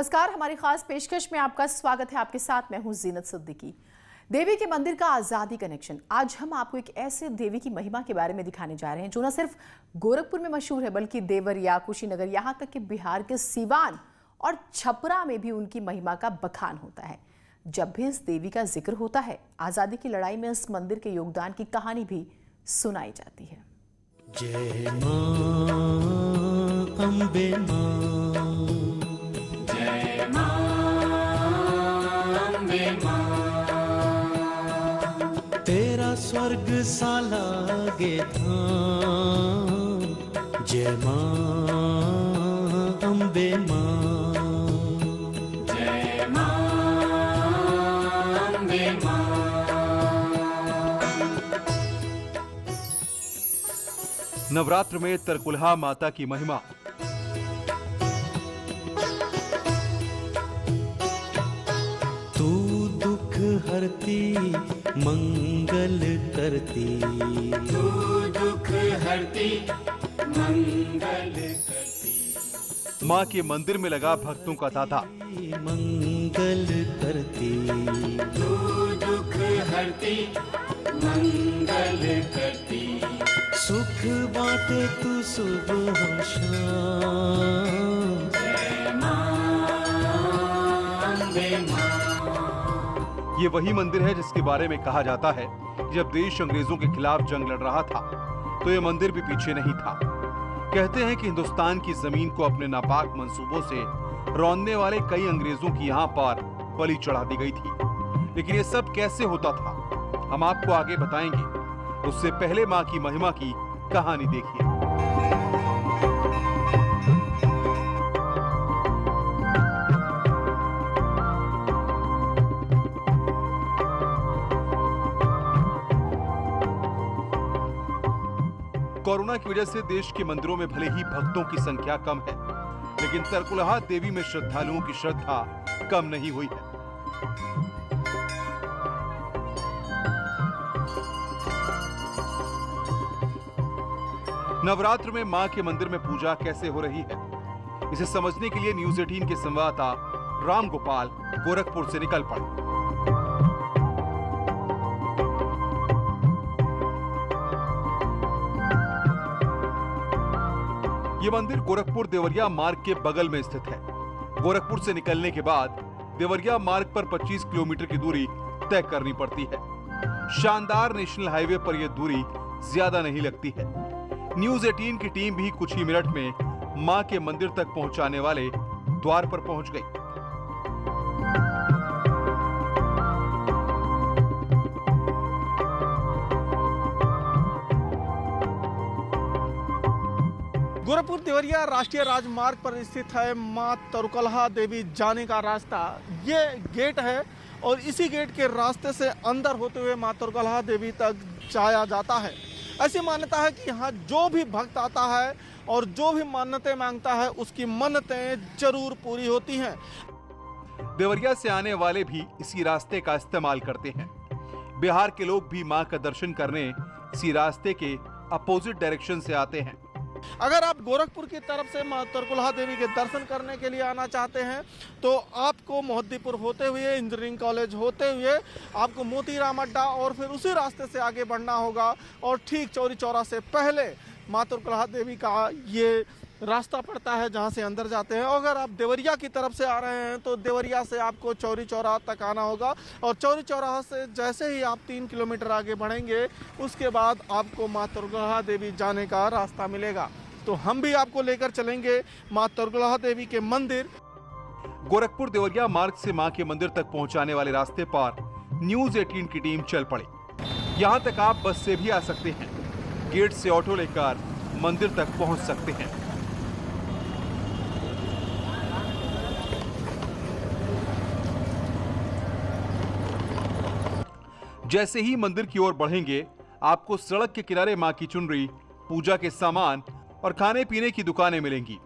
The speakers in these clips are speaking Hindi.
नमस्कार, हमारी खास पेशकश में आपका स्वागत है। आपके साथ मैं हूं जीनत सिद्दीकी। देवी के मंदिर का आजादी कनेक्शन। आज हम आपको एक ऐसे देवी की महिमा के बारे में दिखाने जा रहे हैं जो न सिर्फ गोरखपुर में मशहूर है बल्कि देवरिया, कुशीनगर, यहाँ तक कि बिहार के सीवान और छपरा में भी उनकी महिमा का बखान होता है। जब भी इस देवी का जिक्र होता है, आजादी की लड़ाई में इस मंदिर के योगदान की कहानी भी सुनाई जाती है। जय मां अम्बे मां, जय मां अम्बे मां, तेरा स्वर्ग सा लागे धाम, जय मां अम्बे मां, जय मां अम्बे मां। नवरात्र में तरकुलहा माता की महिमा। तू दुख हरती मंगल करती, तू दुख हरती मंगल करती, मां के मंदिर में लगा भक्तों का तांता। मंगल करती, तू दुख हरती मंगल करती, सुख बाटे तू सुबह शाम, जय मां अम्बे मां। ये वही मंदिर है जिसके बारे में कहा जाता है जब देश अंग्रेजों के खिलाफ जंग लड़ रहा था तो ये मंदिर भी पीछे नहीं था। कहते हैं कि हिंदुस्तान की जमीन को अपने नापाक मंसूबों से रौंदने वाले कई अंग्रेजों की यहाँ पर बलि चढ़ा दी गई थी। लेकिन ये सब कैसे होता था, हम आपको आगे बताएंगे। उससे पहले मां की महिमा की कहानी देखिए। कोरोना की वजह से देश के मंदिरों में भले ही भक्तों की संख्या कम है, लेकिन तरकुलहा देवी में श्रद्धालुओं की श्रद्धा कम नहीं हुई है। नवरात्र में मां के मंदिर में पूजा कैसे हो रही है, इसे समझने के लिए न्यूज़ 18 के संवाददाता राम गोपाल गोरखपुर से निकल पड़े। ये मंदिर गोरखपुर देवरिया मार्ग के बगल में स्थित है। गोरखपुर से निकलने के बाद देवरिया मार्ग पर 25 किलोमीटर की दूरी तय करनी पड़ती है। शानदार नेशनल हाईवे पर यह दूरी ज्यादा नहीं लगती है। न्यूज़ 18 की टीम भी कुछ ही मिनट में मां के मंदिर तक पहुंचाने वाले द्वार पर पहुंच गई। गोरखपुर देवरिया राष्ट्रीय राजमार्ग पर स्थित है मां तरकुलहा देवी जाने का रास्ता। ये गेट है और इसी गेट के रास्ते से अंदर होते हुए मां तरकुलहा देवी तक जाया जाता है। ऐसी मान्यता है कि यहाँ जो भी भक्त आता है और जो भी मन्नतें मांगता है उसकी मन्नतें जरूर पूरी होती हैं। देवरिया से आने वाले भी इसी रास्ते का इस्तेमाल करते हैं। बिहार के लोग भी मां का दर्शन करने इसी रास्ते के अपोजिट डायरेक्शन से आते हैं। अगर आप गोरखपुर की तरफ से मां तरकुलहा देवी के दर्शन करने के लिए आना चाहते हैं तो आपको मोहद्दीपुर होते हुए, इंजीनियरिंग कॉलेज होते हुए आपको मोतीराम अड्डा और फिर उसी रास्ते से आगे बढ़ना होगा और ठीक चौरी चौरा से पहले मां तरकुलहा देवी का ये रास्ता पड़ता है जहां से अंदर जाते हैं। अगर आप देवरिया की तरफ से आ रहे हैं तो देवरिया से आपको चौरी चौरा तक आना होगा और चौरी चौराहा से जैसे ही आप 3 किलोमीटर आगे बढ़ेंगे उसके बाद आपको मां तरकुलहा देवी जाने का रास्ता मिलेगा। तो हम भी आपको लेकर चलेंगे मां तरकुलहा देवी के मंदिर। गोरखपुर देवरिया मार्ग से मां के मंदिर तक पहुंचाने वाले रास्ते पर न्यूज़ 18 की टीम चल पड़ी। यहां तक आप बस से भी आ सकते हैं। गेट से ऑटो लेकर मंदिर तक पहुंच सकते हैं। जैसे ही मंदिर की ओर बढ़ेंगे आपको सड़क के किनारे मां की चुनरी, पूजा के सामान और खाने पीने की दुकानें मिलेंगी।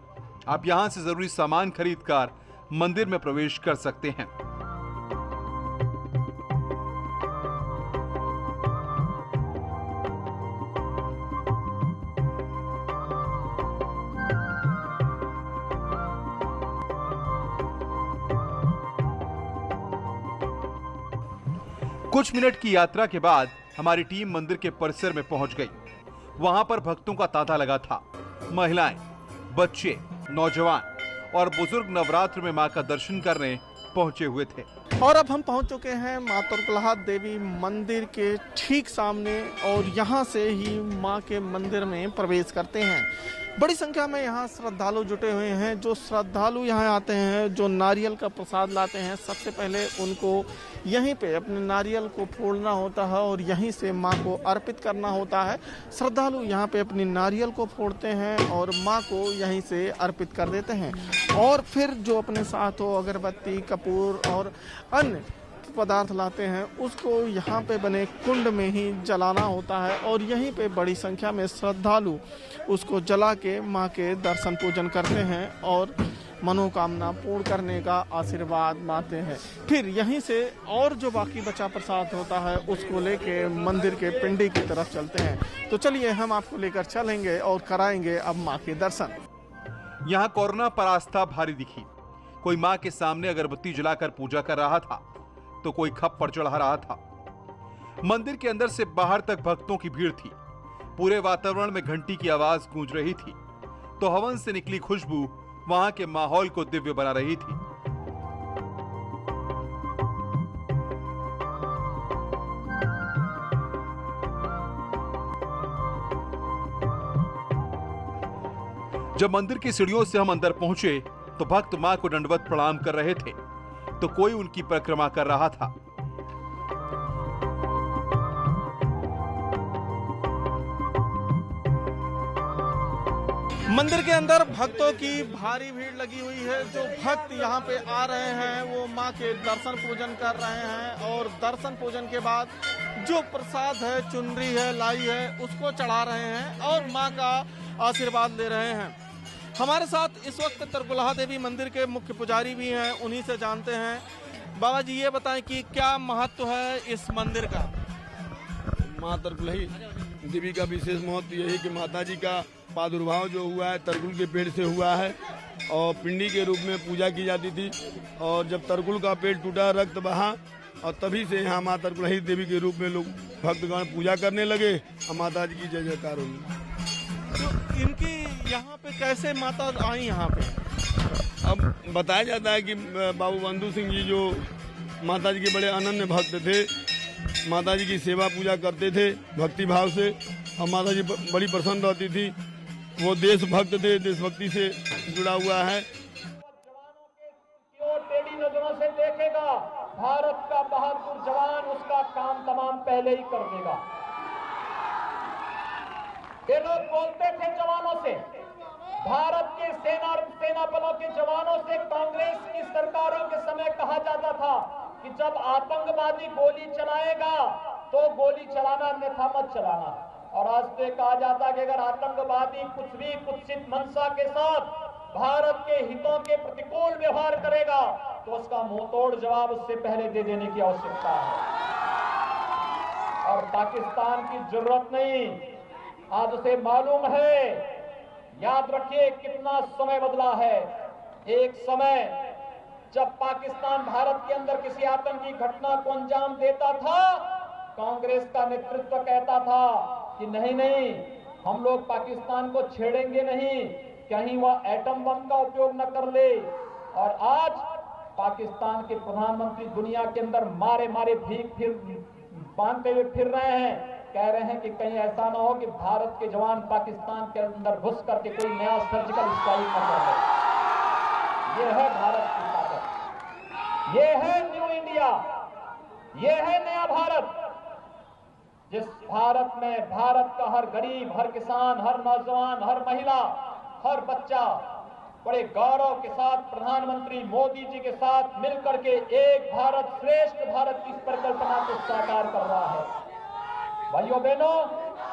आप यहां से जरूरी सामान खरीदकर मंदिर में प्रवेश कर सकते हैं। कुछ मिनट की यात्रा के बाद हमारी टीम मंदिर के परिसर में पहुंच गई। वहां पर भक्तों का तांता लगा था। महिलाएं, बच्चे, नौजवान और बुजुर्ग नवरात्र में मां का दर्शन करने पहुंचे हुए थे। और अब हम पहुंच चुके हैं मां तरकुलहा देवी मंदिर के ठीक सामने और यहां से ही मां के मंदिर में प्रवेश करते हैं। बड़ी संख्या में यहाँ श्रद्धालु जुटे हुए हैं। जो श्रद्धालु यहाँ आते हैं, जो नारियल का प्रसाद लाते हैं, सबसे पहले उनको यहीं पे अपने नारियल को फोड़ना होता है और यहीं से माँ को अर्पित करना होता है। श्रद्धालु यहाँ पे अपनी नारियल को फोड़ते हैं और माँ को यहीं से अर्पित कर देते हैं और फिर जो अपने साथ हो अगरबत्ती, कपूर और अन्य पदार्थ लाते हैं उसको यहाँ पे बने कुंड में ही जलाना होता है और यहीं पे बड़ी संख्या में श्रद्धालु उसको जला के माँ के दर्शन पूजन करते हैं और मनोकामना पूर्ण करने का आशीर्वाद मांगते हैं। फिर यहीं से और जो बाकी बचा प्रसाद होता है उसको लेके मंदिर के पिंडी की तरफ चलते हैं। तो चलिए हम आपको लेकर चलेंगे और कराएंगे अब माँ के दर्शन। यहाँ कोरोना पर आस्था भारी दिखी। कोई माँ के सामने अगरबत्ती जलाकर पूजा कर रहा था तो कोई खप्पर चढ़ा रहा था। मंदिर के अंदर से बाहर तक भक्तों की भीड़ थी। पूरे वातावरण में घंटी की आवाज गूंज रही थी तो हवन से निकली खुशबू वहां के माहौल को दिव्य बना रही थी। जब मंदिर की सीढ़ियों से हम अंदर पहुंचे तो भक्त मां को दंडवत प्रणाम कर रहे थे तो कोई उनकी परिक्रमा कर रहा था। मंदिर के अंदर भक्तों की भारी भीड़ लगी हुई है। जो भक्त यहाँ पे आ रहे हैं वो माँ के दर्शन पूजन कर रहे हैं और दर्शन पूजन के बाद जो प्रसाद है, चुनरी है, लाई है, उसको चढ़ा रहे हैं और माँ का आशीर्वाद ले रहे हैं। हमारे साथ इस वक्त तरकुलहा देवी मंदिर के मुख्य पुजारी भी हैं, उन्हीं से जानते हैं। बाबा जी ये बताएं कि क्या महत्व है इस मंदिर का? माँ तरकुलही देवी का विशेष महत्व यही कि माता जी का प्रादुर्भाव जो हुआ है तरकुल के पेड़ से हुआ है और पिंडी के रूप में पूजा की जाती थी और जब तरकुल का पेड़ टूटा, रक्त बहा और तभी से यहाँ माँ तरकुलही देवी के रूप में लोग भक्तगण पूजा करने लगे और माता जी की जय जयकार हुई। तो इनकी यहाँ पे कैसे माता आई यहाँ पे? अब बताया जाता है कि बाबू बंधु सिंह जी जो माता जी के बड़े अनन्य भक्त थे, माता जी की सेवा पूजा करते थे भक्ति भाव से और माता जी बड़ी प्रसन्न रहती थी। वो देशभक्त थे, देशभक्ति से जुड़ा हुआ है। जवानों के टेढ़ी नजरों से देखेगा, भारत का बहादुर जवान उसका काम तमाम पहले ही कर देगा। ये लोग बोलते थे जवानों से, भारत के सेना बलों के जवानों से कांग्रेस की सरकारों के समय कहा जाता था कि जब आतंकवादी गोली चलाएगा तो गोली चलाना, अन्यथा मत चलाना। और आज तो कहा जाता है कि अगर आतंकवादी कुछ भी कुत्सित मंशा के साथ भारत के हितों के प्रतिकूल व्यवहार करेगा तो उसका मुंहतोड़ जवाब उससे पहले दे देने की आवश्यकता है। और पाकिस्तान की जरूरत नहीं, आज उसे मालूम है। याद रखिए कितना समय बदला है। एक समय जब पाकिस्तान भारत के अंदर किसी आतंकी घटना को अंजाम देता था, कांग्रेस का नेतृत्व कहता था कि नहीं नहीं, हम लोग पाकिस्तान को छेड़ेंगे नहीं, कहीं वह एटम बम का उपयोग न कर ले। और आज पाकिस्तान के प्रधानमंत्री दुनिया के अंदर मारे मारे भीख फिर बांधते हुए फिर रहे हैं, कह रहे हैं कि कहीं ऐसा ना हो कि भारत के जवान पाकिस्तान के अंदर घुस करके कोई नया सर्जिकल स्ट्राइक न कर ले। ये है भारत की ताकत, ये है न्यू इंडिया, ये है नया भारत, जिस भारत में भारत का हर गरीब, हर किसान, हर नौजवान, हर महिला, हर बच्चा बड़े गौरव के साथ प्रधानमंत्री मोदी जी के साथ मिलकर के एक भारत श्रेष्ठ भारत की परिकल्पना को साकार कर रहा है। भाइयों बहनों,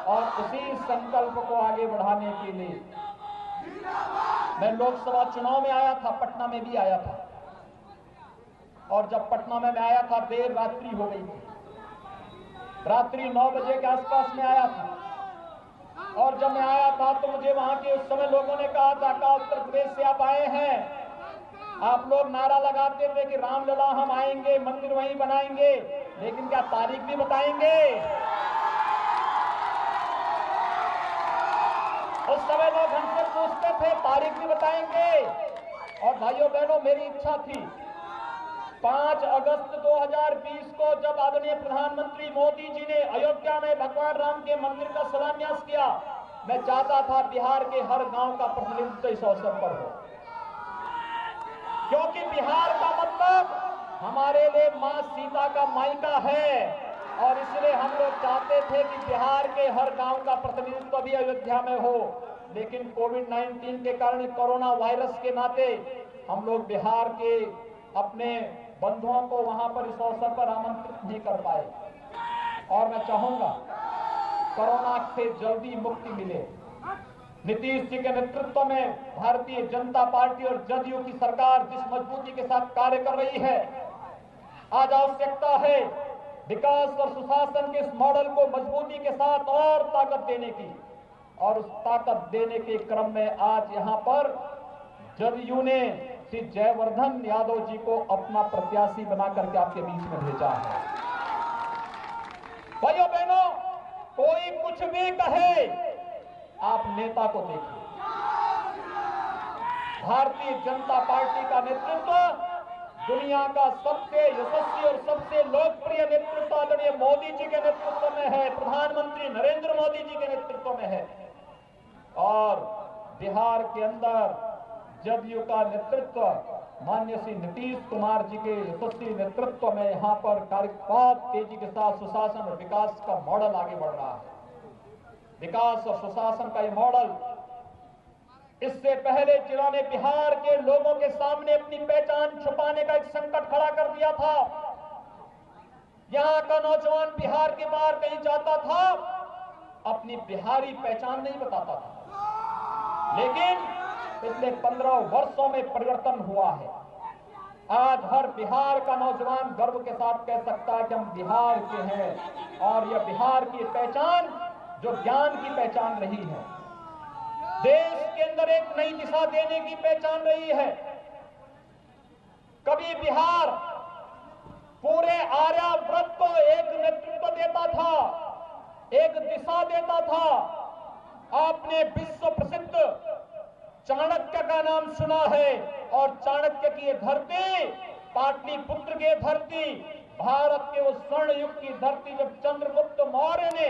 और उसी संकल्प को आगे बढ़ाने के लिए मैं लोकसभा चुनाव में आया था, पटना में भी आया था। और जब पटना में मैं आया था देर रात्रि हो गई थी, रात्रि 9 बजे के आसपास में आया था। और जब मैं आया था तो मुझे वहां के उस समय लोगों ने कहा था कि उत्तर प्रदेश से आप आए हैं, आप लोग नारा लगाते थे कि रामलला हम आएंगे, मंदिर वहीं बनाएंगे। लेकिन क्या तारीख भी बताएंगे? उस समय लोग हमसे पूछते थे तारीख भी बताएंगे। और भाइयों बहनों, मेरी इच्छा थी 5 अगस्त 2020 को जब आदरणीय प्रधानमंत्री मोदी जी ने अयोध्या में भगवान राम के मंदिर का शिलान्यास किया, मैं चाहता था बिहार के हर गांव का प्रतिनिधित्व इस अवसर पर हो, क्योंकि बिहार का मतलब हमारे लिए मां सीता का मायका है। और इसलिए हम लोग चाहते थे कि बिहार के हर गांव का प्रतिनिधित्व भी अयोध्या में हो, लेकिन कोविड-19 के कारण, कोरोना वायरस के नाते हम लोग बिहार के अपने बंधुओं को वहां पर इस अवसर पर आमंत्रित नहीं कर पाए। और मैं चाहूंगा कोरोना से जल्दी मुक्ति मिले। नीतीश जी के नेतृत्व में भारतीय जनता पार्टी और जदयू की सरकार जिस मजबूती के साथ कार्य कर रही है, आज आवश्यकता है विकास और सुशासन के इस मॉडल को मजबूती के साथ और ताकत देने की। और उस ताकत देने के क्रम में आज यहां पर जदयू ने श्री जयवर्धन यादव जी को अपना प्रत्याशी बना करके आपके बीच में भेजा है। भाइयों बहनों, कोई कुछ भी कहे, आप नेता को देखिए। भारतीय जनता पार्टी का नेतृत्व दुनिया का सबसे यशस्वी और सबसे लोकप्रिय नेतृत्व आदरणीय मोदी जी के नेतृत्व में है, प्रधानमंत्री नरेंद्र मोदी जी के नेतृत्व में है। और बिहार के अंदर जदयू का नेतृत्व माननीय श्री नीतीश कुमार जी के यशस्वी नेतृत्व में यहाँ पर बहुत तेजी के साथ सुशासन और विकास का मॉडल आगे बढ़ रहा है। विकास और सुशासन का ये मॉडल, इससे पहले जिन्होंने बिहार के लोगों के सामने अपनी पहचान छुपाने का एक संकट खड़ा कर दिया था, यहाँ का नौजवान बिहार के बाहर कहीं जाता था, अपनी बिहारी पहचान नहीं बताता था। लेकिन पिछले 15 वर्षों में परिवर्तन हुआ है। आज हर बिहार का नौजवान गर्व के साथ कह सकता है कि हम बिहार के हैं। और यह बिहार की पहचान जो ज्ञान की पहचान रही है, देश के अंदर एक नई दिशा देने की पहचान रही है। कभी बिहार पूरे आर्यावर्त को एक नेतृत्व देता था, एक दिशा देता था। आपने विश्व प्रसिद्ध चाणक्य का नाम सुना है, और चाणक्य की ये धरती, पाटलिपुत्र की धरती, भारत के उस स्वर्ण युग की धरती, जब चंद्रगुप्त मौर्य ने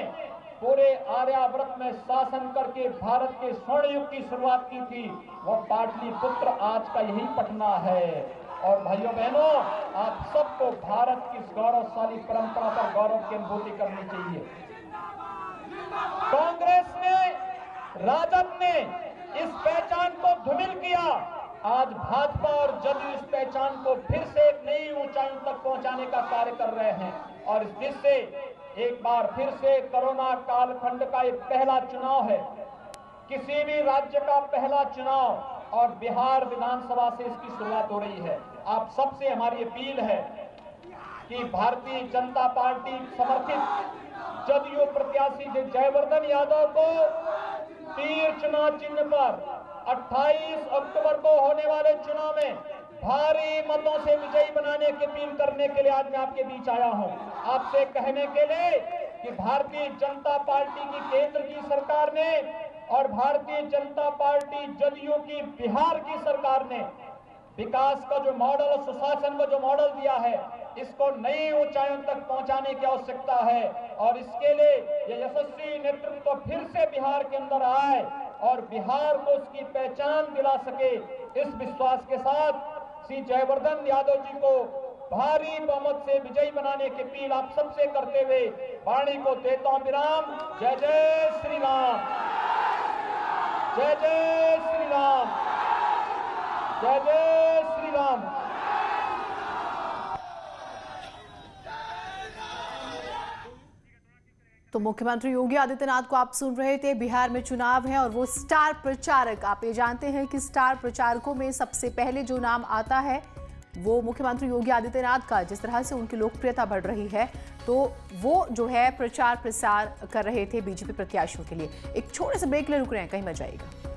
पूरे आर्यावर्त में शासन करके भारत के स्वर्ण युग की शुरुआत की थी, वह पाटलिपुत्र आज का यही पटना है। और भाइयों बहनों, आप सबको भारत की गौरवशाली परंपरा पर गौरव की अनुभूति करनी चाहिए। कांग्रेस ने, राजद ने इस पहचान को धूमिल किया। आज भाजपा और जदयू इस पहचान को फिर से एक नई ऊंचाइयों तक पहुंचाने का कार्य कर रहे हैं। और इस दिशा से एक बार फिर से कोरोना कालखंड का एक पहला चुनाव है, किसी भी राज्य का पहला चुनाव, और बिहार विधानसभा से इसकी शुरुआत हो रही है। आप सबसे हमारी अपील है कि भारतीय जनता पार्टी समर्थित जदयू प्रत्याशी जयवर्धन यादव को तीर चुनाव चिन्ह पर 28 अक्टूबर को होने वाले चुनाव में भारी मतों से विजयी बनाने की अपील करने के लिए आज मैं आपके बीच आया हूं। आपसे कहने के लिए कि भारतीय जनता पार्टी की केंद्र की सरकार ने और भारतीय जनता पार्टी जदयू की बिहार की सरकार ने विकास का जो मॉडल और सुशासन का जो मॉडल दिया है, इसको नई ऊंचाइयों तक पहुंचाने की आवश्यकता है। और इसके लिए ये यशस्वी नेतृत्व फिर से बिहार के अंदर आए और बिहार को उसकी पहचान दिला सके, इस विश्वास के साथ श्री जयवर्धन यादव जी को भारी बहुमत से विजयी बनाने की अपील आप सबसे करते हुए वाणी को देता हूं विराम। जय जय श्री राम, जय जय श्री राम, जय जय श्री राम। तो मुख्यमंत्री योगी आदित्यनाथ को आप सुन रहे थे। बिहार में चुनाव है और वो स्टार प्रचारक, आप ये जानते हैं कि स्टार प्रचारकों में सबसे पहले जो नाम आता है वो मुख्यमंत्री योगी आदित्यनाथ का। जिस तरह से उनकी लोकप्रियता बढ़ रही है, तो वो जो है प्रचार प्रसार कर रहे थे बीजेपी प्रत्याशियों के लिए। एक छोटे से ब्रेक ले रुक रहे हैं, कहीं मत जाइएगा।